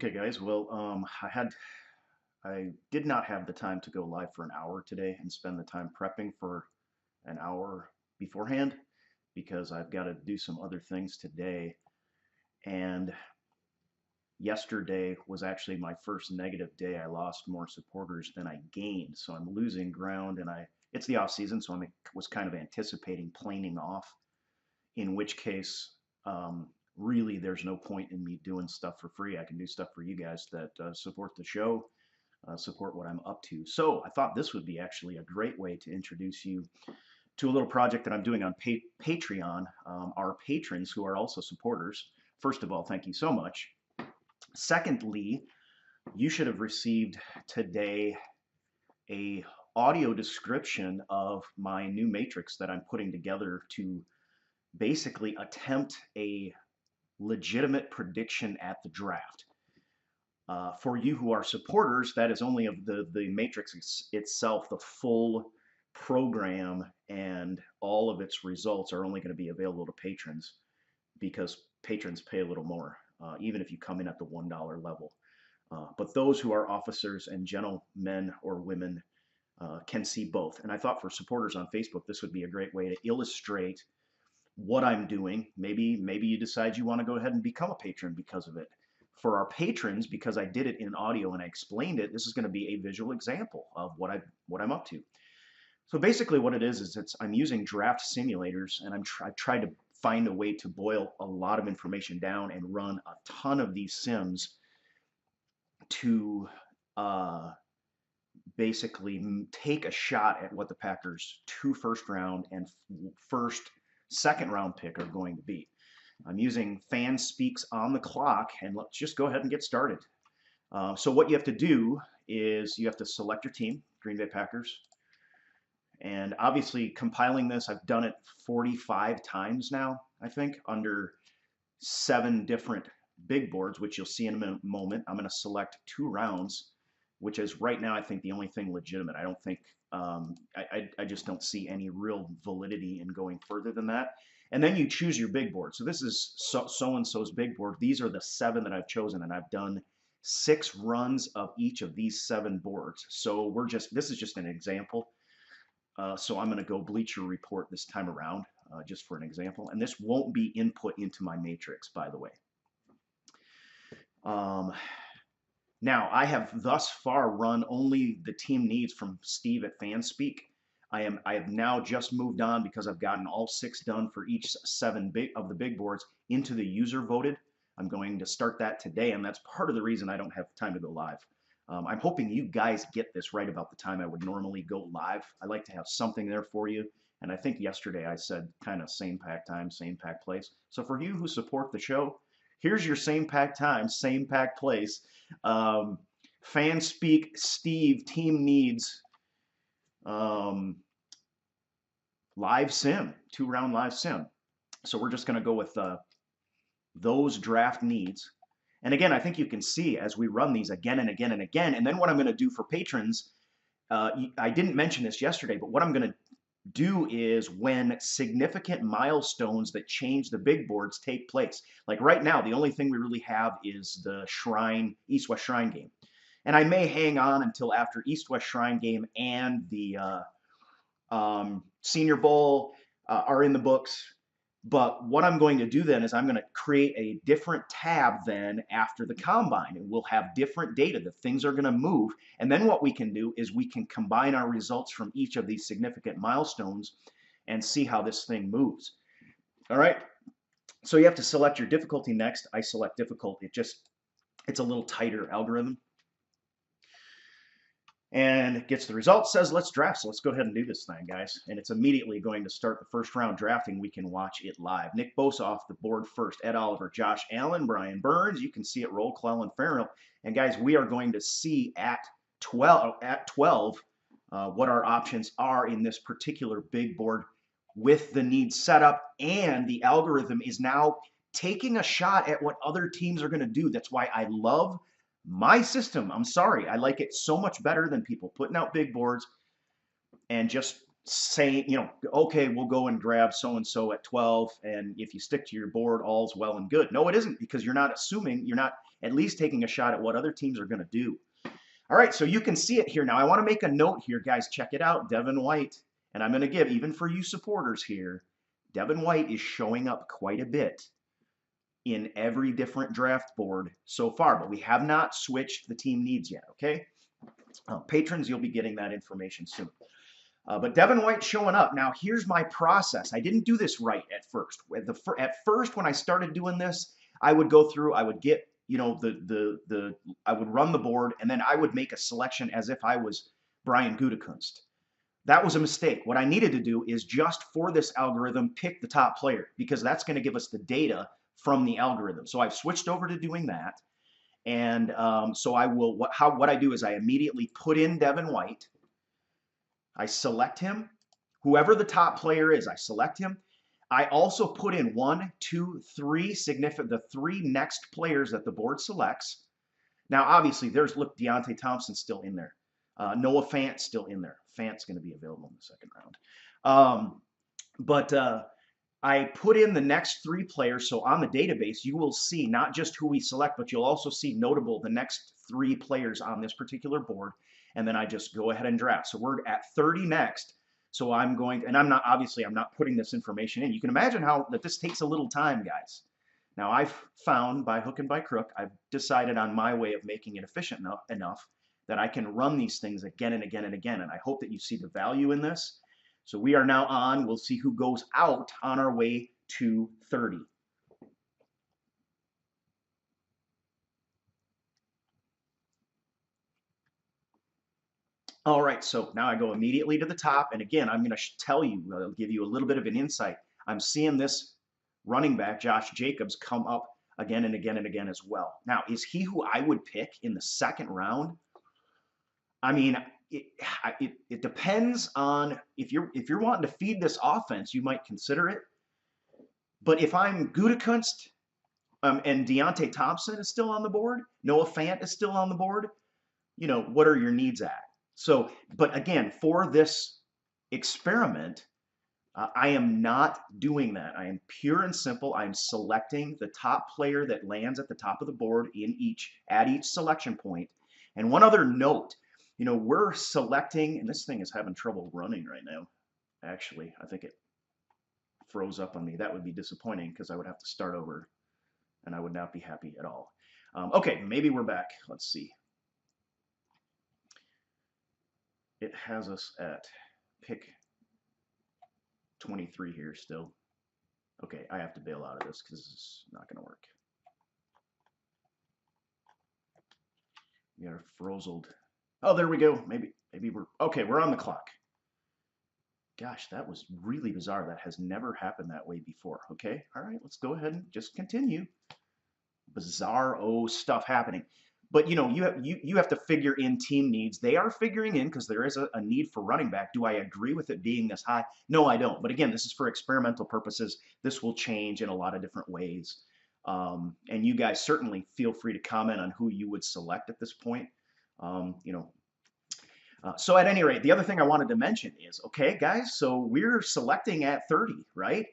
Okay, guys. I did not have the time to go live for an hour today and spend the time prepping for an hour beforehand because I've got to do some other things today. And yesterday was actually my first negative day. I lost more supporters than I gained, so I'm losing ground. It's the off season, so I was kind of anticipating planing off. In which case, really, there's no point in me doing stuff for free. I can do stuff for you guys that support the show, support what I'm up to. So I thought this would be actually a great way to introduce you to a little project that I'm doing on Patreon. Our patrons who are also supporters. First of all, thank you so much. Secondly, you should have received today a audio description of my new matrix that I'm putting together to basically attempt a legitimate prediction at the draft. For you who are supporters, that is only of the matrix itself. The full program and all of its results are only going to be available to patrons because patrons pay a little more, even if you come in at the $1 level. But those who are officers and gentlemen or women can see both. And I thought for supporters on Facebook, this would be a great way to illustrate what I'm doing. Maybe you decide you want to go ahead and become a patron because of it. For our patrons, because I did it in audio and I explained it, this is going to be a visual example of what I'm up to. So basically what it is I'm using draft simulators, and I've tried to find a way to boil a lot of information down and run a ton of these sims to basically take a shot at what the Packers' two first round and second round pick are going to be. I'm using FanSpeaks on the clock, and let's just go ahead and get started. So what you have to do is you have to select your team, Green Bay Packers. And obviously compiling this, I've done it 45 times now, I think, under 7 different big boards, which you'll see in a moment. I'm going to select 2 rounds, which is right now, I think, the only thing legitimate. I don't think, I just don't see any real validity in going further than that. And then you choose your big board. So this is so-and-so's big board. These are the 7 that I've chosen, and I've done 6 runs of each of these 7 boards. So this is just an example. So I'm going to go Bleacher Report this time around, just for an example. And this won't be input into my matrix, by the way. Now, I have thus far run only the team needs from Steve at FanSpeak. I have now just moved on because I've gotten all 6 done for each 7 of the big boards into the user voted. I'm going to start that today, and that's part of the reason I don't have time to go live. I'm hoping you guys get this right about the time I would normally go live. I like to have something there for you, and I think yesterday I said kind of same pack time, same pack place. So for you who support the show, here's your same pack time, same pack place. FanSpeak Steve team needs live sim, 2-round live sim. So we're just going to go with those draft needs. And again, I think you can see as we run these again and again and again. And then what I'm going to do for patrons, I didn't mention this yesterday, but what I'm going to do is when significant milestones that change the big boards take place. Like right now, the only thing we really have is the East-West Shrine game. And I may hang on until after East-West Shrine game and the Senior Bowl are in the books. But what I'm going to do then is I'm going to create a different tab then after the combine, and we'll have different data. The things are going to move. And then what we can do is we can combine our results from each of these significant milestones and see how this thing moves. All right. So you have to select your difficulty next. I select difficult. It's a little tighter algorithm. And it gets the results, says let's draft. So let's go ahead and do this thing, guys. And it's immediately going to start the first round drafting. We can watch it live. Nick Bosa off the board first. Ed Oliver, Josh Allen, Brian Burns. You can see it roll, Clelin Ferrell. And guys, we are going to see at 12 what our options are in this particular big board with the need setup. And the algorithm is now taking a shot at what other teams are going to do. That's why I love my system. I'm sorry. I like it so much better than people putting out big boards and just saying, okay, we'll go and grab so-and-so at 12, and if you stick to your board, all's well and good. No, it isn't, because you're not assuming, you're not at least taking a shot at what other teams are going to do. All right, so you can see it here. Now, I want to make a note here, guys. Check it out, Devin White. And I'm going to give, even for you supporters here, Devin White is showing up quite a bit in every different draft board so far, but we have not switched the team needs yet, okay? Patrons, you'll be getting that information soon. But Devin White showing up. Now, here's my process. I didn't do this right at first. At first, when I started doing this, I would go through, I would get, I would run the board, and then I would make a selection as if I was Brian Gutekunst. That was a mistake. What I needed to do is just for this algorithm, pick the top player, because that's going to give us the data from the algorithm. So I've switched over to doing that. And so I will, what I do is I immediately put in Devin White. I select him. Whoever the top player is, I select him. I also put in 1, 2, 3 the 3 next players that the board selects. Now, obviously, look, Deontay Thompson's still in there. Noah Fant's still in there. Fant's going to be available in the second round. But I put in the next 3 players. So on the database, you will see not just who we select, but you'll also see notable the next 3 players on this particular board. And then I just go ahead and draft. So we're at 30 next. So I'm going, and I'm not putting this information in. You can imagine that this takes a little time, guys. Now, I've found by hook and by crook, I've decided on my way of making it efficient enough that I can run these things again and again and again. And I hope that you see the value in this. So we are now on, we'll see who goes out on our way to 30. All right, so now I go immediately to the top. And again, I'm going to tell you, I'll give you a little bit of an insight. I'm seeing this running back, Josh Jacobs, come up again and again and again as well. Now, is he who I would pick in the second round? I mean, it depends on if you're wanting to feed this offense, you might consider it. But if I'm Gutekunst and Deontay Thompson is still on the board, Noah Fant is still on the board, what are your needs at? So, but again, for this experiment, I am not doing that. I am pure and simple. I'm selecting the top player that lands at the top of the board at each selection point. And one other note, we're selecting, and this thing is having trouble running right now. Actually, I think it froze up on me. That would be disappointing because I would have to start over and I would not be happy at all. Okay, maybe we're back. Let's see. It has us at pick 23 here still. Okay, I have to bail out of this because it's not going to work. We are frozeled. Oh, there we go. Maybe we're okay. We're on the clock. Gosh, that was really bizarre. That has never happened that way before. Okay, all right. Let's go ahead and just continue. Bizarre stuff happening. But you have to figure in team needs. They are figuring in because there is a need for running back. Do I agree with it being this high? No, I don't. But again, this is for experimental purposes. This will change in a lot of different ways. And you guys certainly feel free to comment on who you would select at this point. So at any rate, the other thing I wanted to mention is, okay, guys, so we're selecting at 30, right?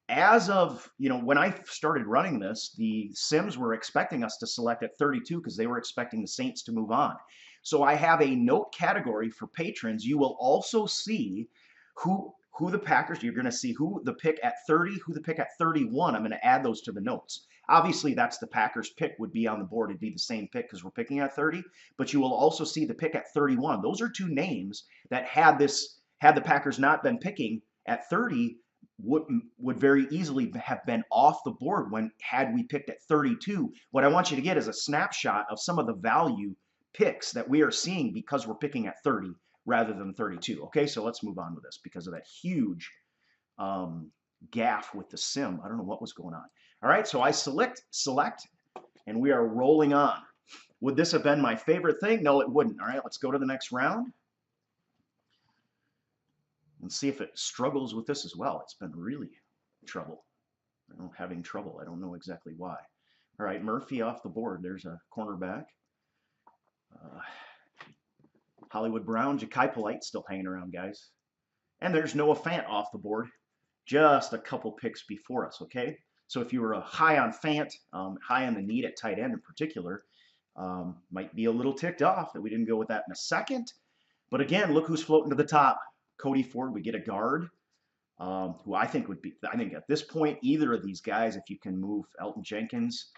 As of, when I started running this, the Sims were expecting us to select at 32 because they were expecting the Saints to move on. So I have a note category for patrons. You will also see who the Packers, you're going to see who the pick at 30, who the pick at 31. I'm going to add those to the notes. Obviously, that's the Packers pick would be on the board. It'd be the same pick because we're picking at 30. But you will also see the pick at 31. Those are 2 names that had the Packers not been picking at 30, would very easily have been off the board had we picked at 32. What I want you to get is a snapshot of some of the value picks that we are seeing because we're picking at 30 rather than 32. Okay, so let's move on with this because of that huge gaffe with the sim. I don't know what was going on. All right, so I select, and we are rolling on. Would this have been my favorite thing? No, it wouldn't. All right, let's go to the next round and see if it struggles with this as well. It's been really having trouble. I don't know exactly why. All right, Murphy off the board. There's a cornerback. Hollywood Brown, Ja'Kai Polite still hanging around, guys. And there's Noah Fant off the board, just a couple picks before us, okay? So if you were high on Fant, high on the need at tight end in particular, might be a little ticked off that we didn't go with that in a second. But again, look who's floating to the top. Cody Ford, we get a guard, who I think would be, I think at this point, either of these guys, if you can move Elton Jenkins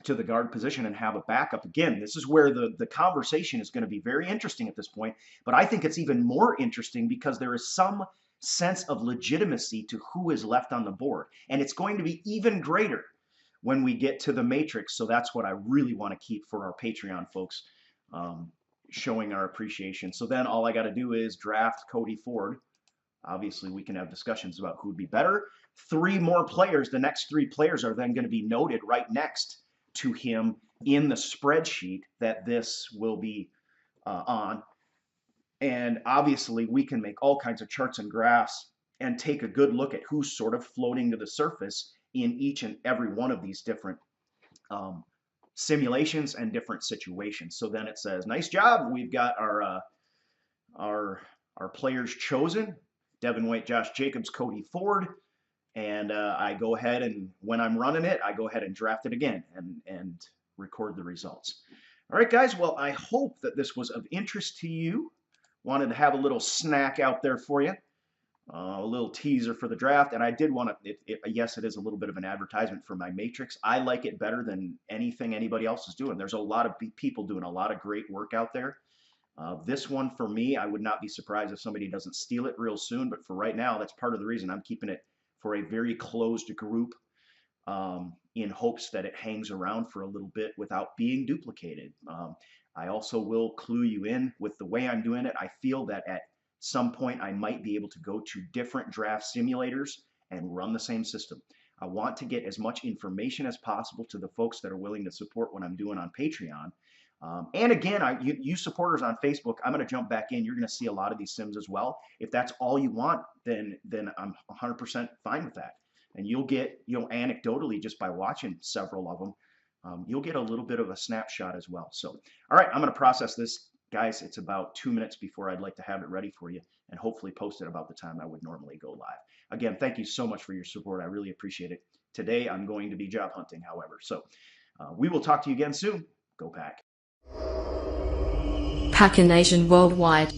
to the guard position and have a backup. Again, this is where the conversation is going to be very interesting at this point. But I think it's even more interesting because there is some sense of legitimacy to who is left on the board. And it's going to be even greater when we get to the matrix. So that's what I really want to keep for our Patreon folks, showing our appreciation. So then all I got to do is draft Cody Ford. Obviously, we can have discussions about who would be better. 3 more players. The next 3 players are then going to be noted right next to him in the spreadsheet that this will be on. And obviously, we can make all kinds of charts and graphs and take a good look at who's sort of floating to the surface in each and every one of these different simulations and different situations. So then it says, nice job. We've got our players chosen. Devin White, Josh Jacobs, Cody Ford. And I go ahead and when I'm running it, I go ahead and draft it again and record the results. All right, guys. Well, I hope that this was of interest to you. Wanted to have a little snack out there for you, a little teaser for the draft. And I did want to, yes, it is a little bit of an advertisement for my Matrix. I like it better than anything anybody else is doing. There's a lot of people doing a lot of great work out there. This one, for me, I would not be surprised if somebody doesn't steal it real soon. But for right now, that's part of the reason I'm keeping it for a very closed group, in hopes that it hangs around for a little bit without being duplicated. I also will clue you in with the way I'm doing it. I feel that at some point I might be able to go to different draft simulators and run the same system. I want to get as much information as possible to the folks that are willing to support what I'm doing on Patreon. And again, you supporters on Facebook, I'm going to jump back in. You're going to see a lot of these sims as well. If that's all you want, then I'm 100% fine with that. And you'll get, anecdotally, just by watching several of them, you'll get a little bit of a snapshot as well. So, all right, I'm going to process this. Guys, it's about 2 minutes before I'd like to have it ready for you and hopefully post it about the time I would normally go live. Again, thank you so much for your support. I really appreciate it. Today, I'm going to be job hunting, however. So we will talk to you again soon. Go Pack. Packer Nation worldwide.